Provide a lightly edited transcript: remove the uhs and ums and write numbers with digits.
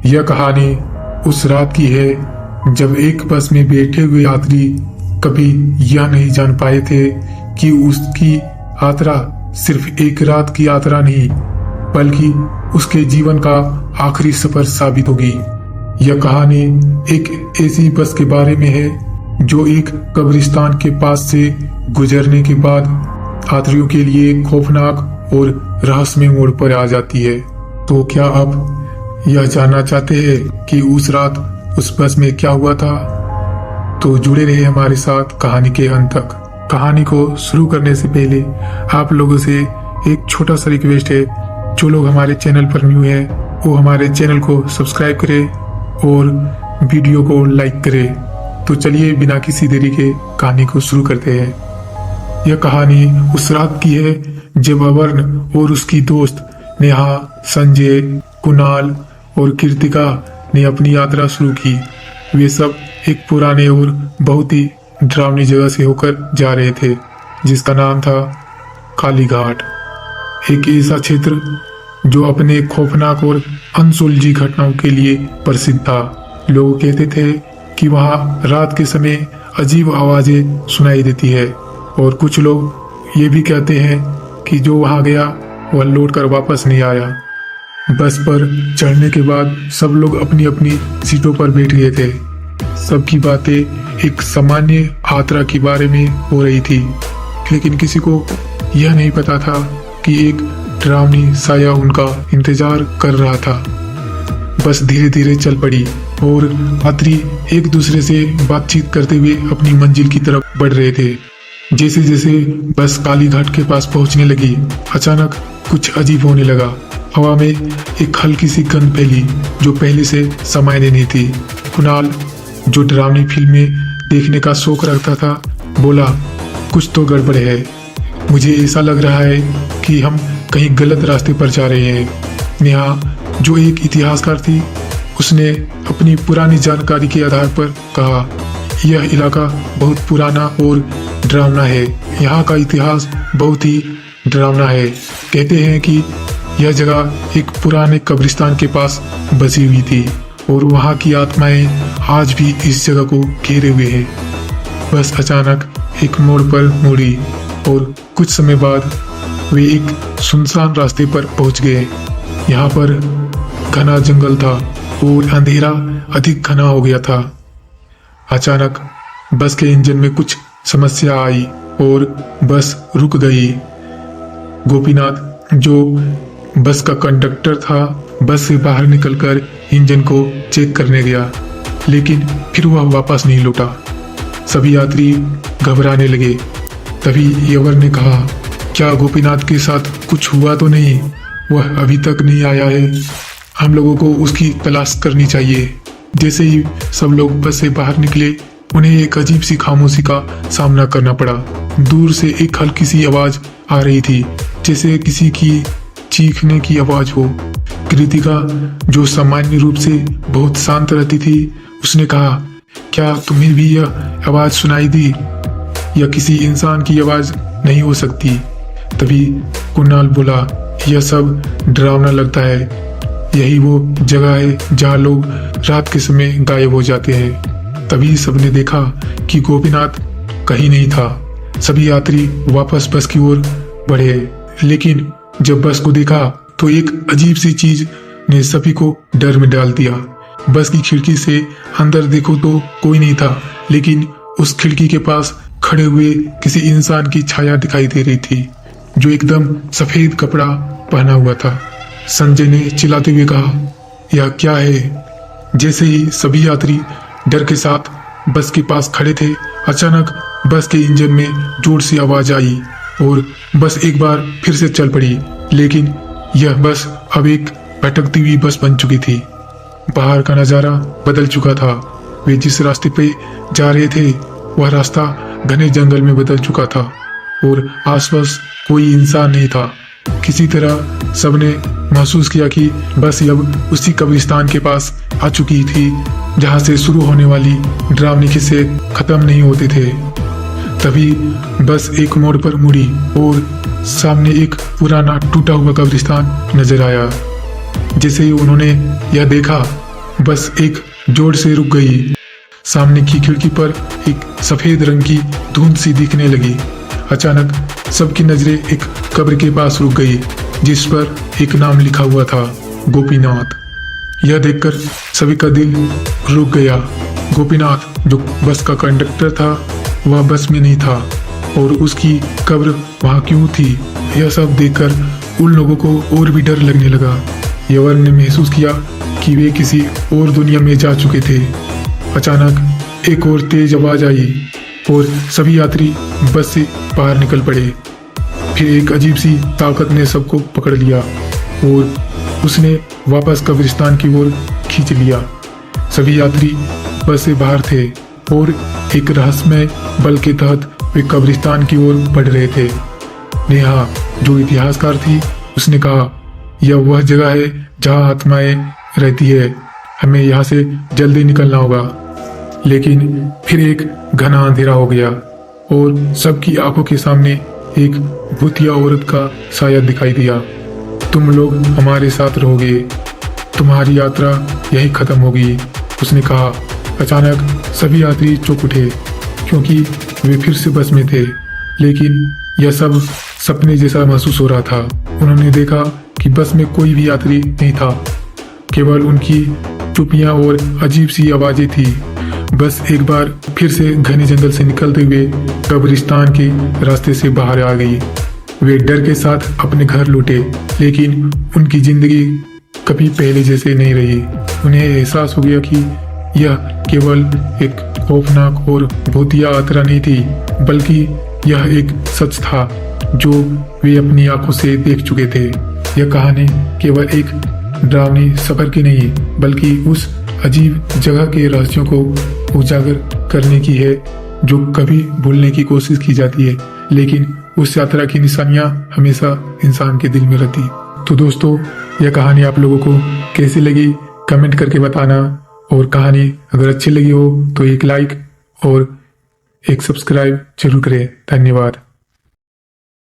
यह कहानी उस रात की है जब एक बस में बैठे हुए यात्री कभी यह नहीं जान पाए थे कि उसकी यात्रा सिर्फ एक रात की यात्रा नहीं बल्कि उसके जीवन का आखिरी सफर साबित होगी। यह कहानी एक ऐसी बस के बारे में है जो एक कब्रिस्तान के पास से गुजरने के बाद यात्रियों के लिए खौफनाक और रहस्यमय मोड़ पर आ जाती है। तो क्या आप यह जानना चाहते हैं कि उस रात उस बस में क्या हुआ था? तो जुड़े रहे हमारे साथ कहानी के अंत तक। कहानी को शुरू करने से पहले आप लोगों से एक छोटा सा रिक्वेस्ट है, जो लोग हमारे चैनल पर न्यू है वो हमारे चैनल को सब्सक्राइब करें और वीडियो को लाइक करें। तो चलिए बिना किसी देरी के कहानी को शुरू करते हैं। यह कहानी उस रात की है जब अवर्ण और उसकी दोस्त नेहा, संजय, कुणाल और कृतिका ने अपनी यात्रा शुरू की। वे सब एक पुराने और बहुत ही डरावनी जगह से होकर जा रहे थे जिसका नाम था काली घाट। एक ऐसा क्षेत्र जो अपने खौफनाक और अनसुलझी घटनाओं के लिए प्रसिद्ध था। लोग कहते थे कि वहां रात के समय अजीब आवाजें सुनाई देती है और कुछ लोग ये भी कहते हैं कि जो वहां गया वह लौटकर वापस नहीं आया। बस पर चढ़ने के बाद सब लोग अपनी अपनी सीटों पर बैठ गए थे। सबकी बातें एक सामान्य यात्रा के बारे में हो रही थी, लेकिन किसी को यह नहीं पता था कि एक डरावनी साया उनका इंतजार कर रहा था। बस धीरे धीरे चल पड़ी और यात्री एक दूसरे से बातचीत करते हुए अपनी मंजिल की तरफ बढ़ रहे थे। जैसे जैसे बस काली घाट के पास पहुंचने लगी, अचानक कुछ अजीब होने लगा। हवा में एक हल्की सी गंध फैली जो पहले से सामान्य नहीं थी। कुणाल, जो डरावनी फिल्में देखने का शौक रखता था, बोला, कुछ तो गड़बड़ है। मुझे ऐसा लग रहा है कि हम कहीं गलत रास्ते पर जा रहे हैं। नेहा, जो एक इतिहासकार थी, उसने अपनी पुरानी जानकारी के आधार पर कहा, यह इलाका बहुत पुराना और डरावना है। यहाँ का इतिहास बहुत ही डरावना है। कहते हैं कि यह जगह एक पुराने कब्रिस्तान के पास बसी हुई थी और वहाँ की आत्माएं आज भी इस जगह को घेरे हुए हैं। बस अचानक एक मोड़ पर मुड़ी और कुछ समय बाद वे एक सुनसान रास्ते पर पहुंच गए। यहाँ पर घना जंगल था और अंधेरा अधिक घना हो गया था। अचानक बस के इंजन में कुछ समस्या आई और बस रुक गई। गोपीनाथ, जो बस का कंडक्टर था, बस से बाहर निकलकर इंजन को चेक करने गया, लेकिन फिर वह वापस नहीं लौटा। सभी यात्री घबराने लगे। तभी यवर ने कहा, क्या गोपीनाथ के साथ कुछ हुआ तो नहीं? वह अभी तक नहीं आया है। हम लोगों को उसकी तलाश करनी चाहिए। जैसे ही सब लोग बस से बाहर निकले, उन्हें एक अजीब सी खामोशी का सामना करना पड़ा। दूर से एक हल्की सी आवाज आ रही थी, जैसे किसी की चीखने की आवाज हो। कृतिका, जो सामान्य रूप से बहुत शांत रहती थी, उसने कहा, क्या तुम्हें भी यह आवाज सुनाई दी? यह किसी इंसान की आवाज नहीं हो सकती। तभी कुणाल बोला, यह सब डरावना लगता है। यही वो जगह है जहाँ लोग रात के समय गायब हो जाते हैं। तभी सबने देखा कि गोपीनाथ कहीं नहीं था। सभी यात्री वापस बस की ओर बढ़े, लेकिन जब बस को देखा तो एक अजीब सी चीज ने सभी को डर में डाल दिया। बस की खिड़की से अंदर देखो तो कोई नहीं था, लेकिन उस खिड़की के पास खड़े हुए किसी इंसान की छाया दिखाई दे रही थी, जो एकदम सफेद कपड़ा पहना हुआ था। संजय ने चिल्लाते हुए कहा, यह क्या है? जैसे ही सभी यात्री डर के साथ बस के पास खड़े थे, अचानक बस के इंजन में जोर से आवाज आई और बस एक बार फिर से चल पड़ी। लेकिन यह बस अब एक भटकती हुई बस बन चुकी थी। बाहर का नजारा बदल चुका था। वे जिस रास्ते पे जा रहे थे, वह रास्ता घने जंगल में बदल चुका था और आसपास कोई इंसान नहीं था। किसी तरह सबने महसूस किया कि बस अब उसी कब्रिस्तान के पास आ चुकी थी जहां से शुरू होने वाली डरावनी किस्से खत्म नहीं होते थे। तभी बस एक मोड़ पर मुड़ी और सामने एक पुराना टूटा हुआ कब्रिस्तान नजर आया। जैसे ही उन्होंने यह देखा, बस एक जोर से रुक गई। सामने की खिड़की पर एक सफेद रंग की धुंध सी दिखने लगी। अचानक सबकी नजरें एक कब्र के पास रुक गई, जिस पर एक नाम लिखा हुआ था, गोपीनाथ। यह देखकर सभी का दिल रुक गया। गोपीनाथ जो बस का कंडक्टर था, वह बस में नहीं था और उसकी कब्र वहां क्यों थी, यह सब देखकर उन लोगों को और भी डर लगने लगा। यवर ने महसूस किया कि वे किसी और दुनिया में जा चुके थे। अचानक एक और तेज आवाज आई और सभी यात्री बस से बाहर निकल पड़े। फिर एक अजीब सी ताकत ने सबको पकड़ लिया और उसने वापस कब्रिस्तान की ओर खींच लिया। सभी यात्री बस से बाहर थे और एक रहस्यमय बल के तहत वे कब्रिस्तान की ओर बढ़ रहे थे। नेहा जो इतिहासकार थी, उसने कहा, यह वह जगह है जहां आत्माएं रहती है, हमें यहाँ से जल्दी निकलना होगा। लेकिन फिर एक घना अंधेरा हो गया और सबकी आंखों के सामने एक भूतिया औरत का साया दिखाई दिया। तुम लोग हमारे साथ रहोगे, तुम्हारी यात्रा यही खत्म होगी, उसने कहा। अचानक सभी यात्री चौंक उठे क्योंकि वे फिर से बस में थे, लेकिन यह सब सपने जैसा महसूस हो रहा था। उन्होंने देखा कि बस में कोई भी यात्री नहीं था, केवल उनकी चुप्पियां और अजीब सी आवाजें थी। बस एक बार फिर से घने जंगल से निकलते हुए कब्रिस्तान के रास्ते से बाहर आ गई। वे डर के साथ अपने घर लौटे, लेकिन उनकी जिंदगी कभी पहले जैसे नहीं रही। उन्हें एहसास हो गया कि यह केवल एक खौफनाक और भूतिया यात्रा नहीं थी, बल्कि यह एक सच था जो वे अपनी आंखों से देख चुके थे। यह कहानी केवल एक डरावनी सफर की नहीं, बल्कि उस अजीब जगह के रहस्यों को उजागर करने की है जो कभी भूलने की कोशिश की जाती है, लेकिन उस यात्रा की निशानियां हमेशा इंसान के दिल में रहती। तो दोस्तों, यह कहानी आप लोगों को कैसी लगी कमेंट करके बताना, और कहानी अगर अच्छी लगी हो तो एक लाइक और एक सब्सक्राइब जरूर करें। धन्यवाद।